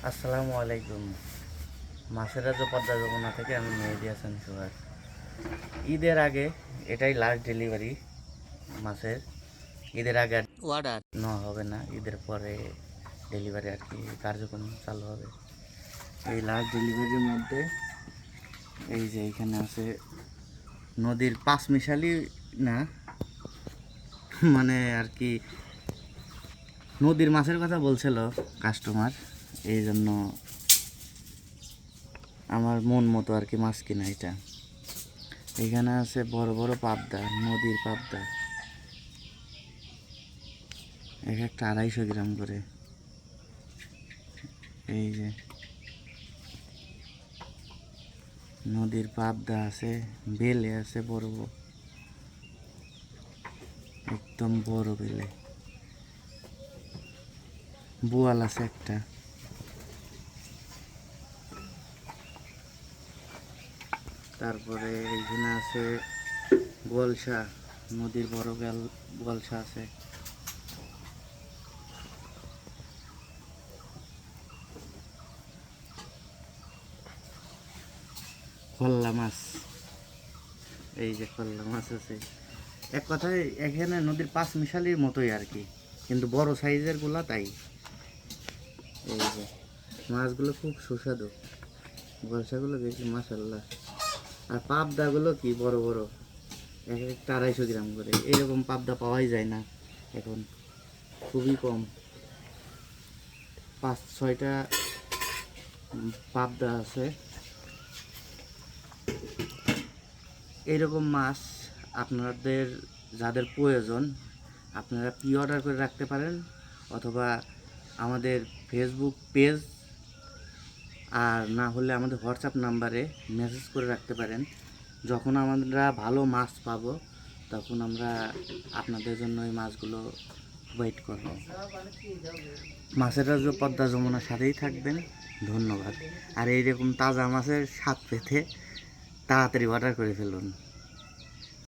আসসালামু আলাইকুম। মাছের রাজ্য পদ্মা যমুনা থেকে আমি মেহেদি হাসান সোহাগ। ঈদের আগে এটাই লাস্ট ডেলিভারি মাছের। ঈদের আগে অর্ডার নেওয়া হবে না, ঈদের পরে ডেলিভারি আর কি কার্যক্রম চালু হবে। এই লাস্ট ডেলিভারির মধ্যে এই যে এখানে আছে নদীর পাঁচ মিশালি না, মানে আর কি নদীর মাছের কথা বলছিল কাস্টমার, এই জন্য আমার মন মতো আর কি মাছ কিনা। এটা এখানে আছে বড় বড় পাবদা, নদীর পাবদা, এক একটা 250 গ্রাম করে। এই যে নদীর পাবদা আছে, বেলে আছে বড় বড়, একদম বড় বেলে। বোয়াল আছে একটা। তারপরে এইখানে আছে গোয়ালসা, নদীর বড় গোয়ালসা আছে। খল্লা মাছ, এই যে খল্লা মাছ আছে। এক কথায় এখানে নদীর পাঁচ মিশালির মতোই আর কি, কিন্তু বড় সাইজের গুলা তাই। এই যে মাছগুলো খুব সুস্বাদু, গোয়ালসাগুলো দেখি মাশাল্লাহ। আর পাবদাগুলো কি বড় বড়, এক একটা 250 গ্রাম করে। এরকম পাবদা পাওয়াই যায় না এখন, খুবই কম। 5-6টা পাবদা আছে। এইরকম মাছ আপনাদের যাদের প্রয়োজন, আপনারা প্রি অর্ডার করে রাখতে পারেন, অথবা আমাদের ফেসবুক পেজ আর না হলে আমাদের হোয়াটসঅ্যাপ নাম্বারে মেসেজ করে রাখতে পারেন। যখন আমরা ভালো মাছ পাবো তখন আমরা আপনাদের জন্য এই মাছগুলো ওয়েট করব। মাছের রাজ্য পদ্মা যমুনার সাথেই থাকবেন। ধন্যবাদ। আর এইরকম তাজা মাছের স্বাদ পেতে তাড়াতাড়ি অর্ডার করে ফেলুন।